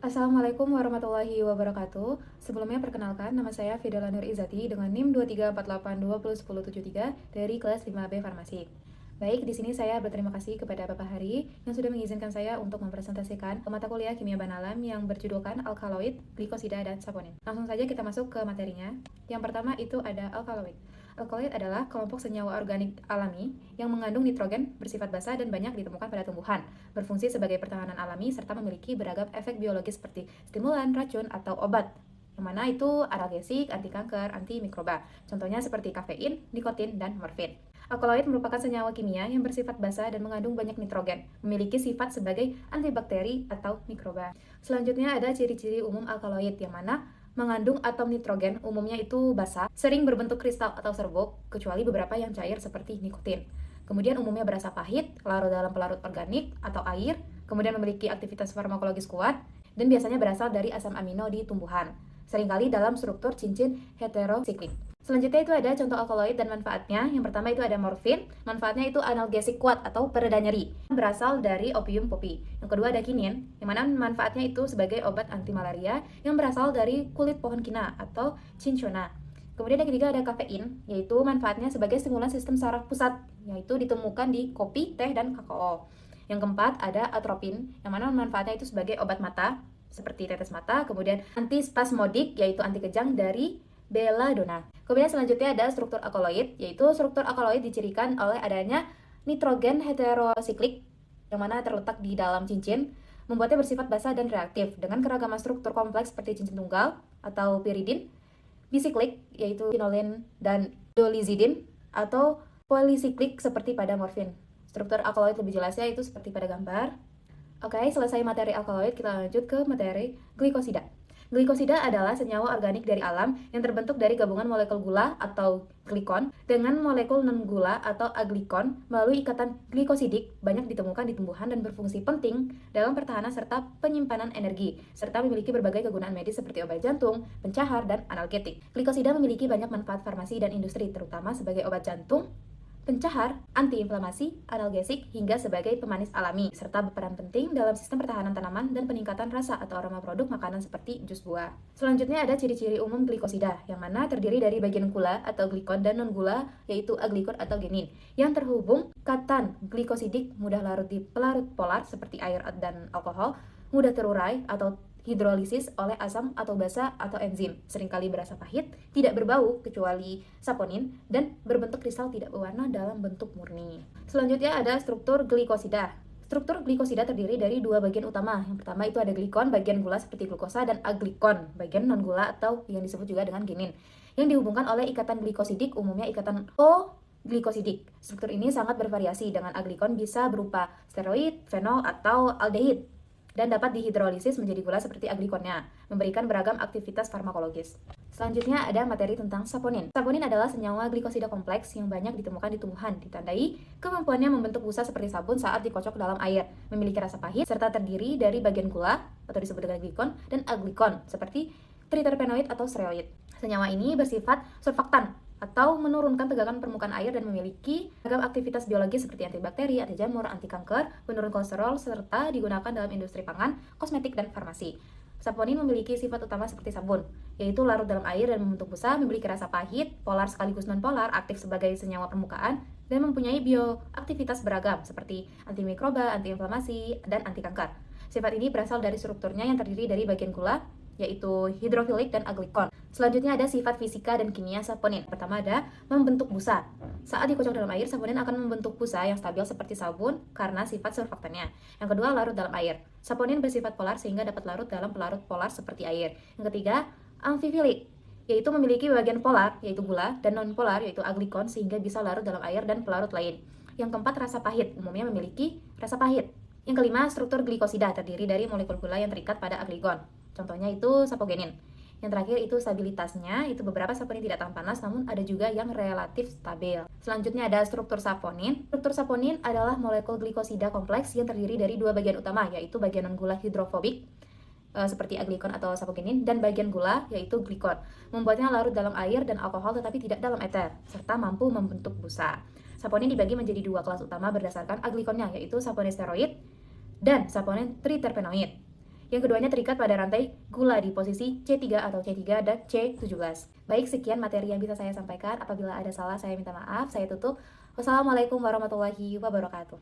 Assalamualaikum warahmatullahi wabarakatuh. Sebelumnya perkenalkan, nama saya Fidela Nur Izati dengan NIM 2348201073 dari kelas 5B Farmasi. Baik, di sini saya berterima kasih kepada Bapak Hari yang sudah mengizinkan saya untuk mempresentasikan mata kuliah Kimia Bahan Alam yang berjudulkan alkaloid, glikosida, dan saponin. Langsung saja kita masuk ke materinya. Yang pertama itu ada alkaloid. Alkaloid adalah kelompok senyawa organik alami yang mengandung nitrogen, bersifat basa dan banyak ditemukan pada tumbuhan, berfungsi sebagai pertahanan alami serta memiliki beragam efek biologis seperti stimulan, racun, atau obat. Yang mana itu analgesik, anti kanker, anti mikroba. Contohnya seperti kafein, nikotin, dan morfin. Alkaloid merupakan senyawa kimia yang bersifat basa dan mengandung banyak nitrogen, memiliki sifat sebagai antibakteri atau mikroba. Selanjutnya ada ciri-ciri umum alkaloid yang mana mengandung atom nitrogen, umumnya itu basa, sering berbentuk kristal atau serbuk, kecuali beberapa yang cair seperti nikotin. Kemudian umumnya berasa pahit, larut dalam pelarut organik atau air, kemudian memiliki aktivitas farmakologis kuat, dan biasanya berasal dari asam amino di tumbuhan, seringkali dalam struktur cincin heterosiklik. Selanjutnya itu ada contoh alkaloid dan manfaatnya. Yang pertama itu ada morfin, manfaatnya itu analgesik kuat atau pereda nyeri, berasal dari opium poppy. Yang kedua ada kinin, yang mana manfaatnya itu sebagai obat anti malaria yang berasal dari kulit pohon kina atau cinchona. Kemudian yang ketiga ada kafein, yaitu manfaatnya sebagai stimulan sistem saraf pusat, yaitu ditemukan di kopi, teh, dan kakao. Yang keempat ada atropin, yang mana manfaatnya itu sebagai obat mata, seperti tetes mata, kemudian antispasmodik, yaitu anti kejang dari belladonna. Kemudian selanjutnya ada struktur alkaloid, yaitu struktur alkaloid dicirikan oleh adanya nitrogen heterosiklik, yang mana terletak di dalam cincin, membuatnya bersifat basa dan reaktif, dengan keragaman struktur kompleks seperti cincin tunggal atau piridin, bisiklik, yaitu phenolin dan dolizidin, atau polisiklik seperti pada morfin. Struktur alkaloid lebih jelasnya itu seperti pada gambar. Oke, selesai materi alkaloid, kita lanjut ke materi glikosida. Glikosida adalah senyawa organik dari alam yang terbentuk dari gabungan molekul gula atau glikon dengan molekul non-gula atau aglikon melalui ikatan glikosidik, banyak ditemukan di tumbuhan dan berfungsi penting dalam pertahanan serta penyimpanan energi, serta memiliki berbagai kegunaan medis seperti obat jantung, pencahar, dan analgetik. Glikosida memiliki banyak manfaat farmasi dan industri, terutama sebagai obat jantung, pencahar, antiinflamasi, analgesik, hingga sebagai pemanis alami, serta berperan penting dalam sistem pertahanan tanaman dan peningkatan rasa atau aroma produk makanan seperti jus buah. Selanjutnya ada ciri-ciri umum glikosida, yang mana terdiri dari bagian gula atau glikon dan non-gula, yaitu aglikon atau genin, yang terhubung katan glikosidik mudah larut di pelarut polar seperti air dan alkohol, mudah terurai atau hidrolisis oleh asam atau basa atau enzim, seringkali berasa pahit, tidak berbau kecuali saponin, dan berbentuk kristal tidak berwarna dalam bentuk murni. Selanjutnya ada struktur glikosida. Struktur glikosida terdiri dari dua bagian utama. Yang pertama itu ada glikon, bagian gula seperti glukosa, dan aglikon, bagian non-gula atau yang disebut juga dengan genin, yang dihubungkan oleh ikatan glikosidik, umumnya ikatan O glikosidik. Struktur ini sangat bervariasi, dengan aglikon bisa berupa steroid, fenol, atau aldehid, dan dapat dihidrolisis menjadi gula seperti aglikonnya, memberikan beragam aktivitas farmakologis. Selanjutnya ada materi tentang saponin. Saponin adalah senyawa glikosida kompleks yang banyak ditemukan di tumbuhan, ditandai kemampuannya membentuk busa seperti sabun saat dikocok dalam air, memiliki rasa pahit, serta terdiri dari bagian gula, atau disebut dengan glikon, dan aglikon, seperti triterpenoid atau steroid. Senyawa ini bersifat surfaktan, atau menurunkan tegangan permukaan air dan memiliki beragam aktivitas biologis seperti antibakteri, anti jamur, anti kanker, penurun kolesterol, serta digunakan dalam industri pangan, kosmetik, dan farmasi. Saponin memiliki sifat utama seperti sabun, yaitu larut dalam air dan membentuk busa, memiliki rasa pahit, polar sekaligus non-polar, aktif sebagai senyawa permukaan, dan mempunyai bioaktivitas beragam seperti antimikroba, antiinflamasi, dan anti kanker. Sifat ini berasal dari strukturnya yang terdiri dari bagian gula, yaitu hidrofilik dan aglikon. Selanjutnya ada sifat fisika dan kimia saponin. Pertama ada membentuk busa. Saat dikocok dalam air, saponin akan membentuk busa yang stabil seperti sabun karena sifat surfaktannya. Yang kedua, larut dalam air. Saponin bersifat polar sehingga dapat larut dalam pelarut polar seperti air. Yang ketiga, amfifilik, yaitu memiliki bagian polar, yaitu gula, dan non-polar, yaitu aglikon, sehingga bisa larut dalam air dan pelarut lain. Yang keempat, rasa pahit, umumnya memiliki rasa pahit. Yang kelima, struktur glikosida terdiri dari molekul gula yang terikat pada aglikon. Contohnya itu sapogenin. Yang terakhir itu stabilitasnya, itu beberapa saponin tidak tahan panas namun ada juga yang relatif stabil. Selanjutnya ada struktur saponin. Struktur saponin adalah molekul glikosida kompleks yang terdiri dari dua bagian utama, yaitu bagian non-gula hidrofobik seperti aglikon atau sapogenin, dan bagian gula yaitu glikon. Membuatnya larut dalam air dan alkohol tetapi tidak dalam eter, serta mampu membentuk busa. Saponin dibagi menjadi dua kelas utama berdasarkan aglikonnya, yaitu saponin steroid dan saponin triterpenoid. Yang keduanya terikat pada rantai gula di posisi C3 atau C3 dan C17. Baik, sekian materi yang bisa saya sampaikan. Apabila ada salah, saya minta maaf. Saya tutup. Wassalamualaikum warahmatullahi wabarakatuh.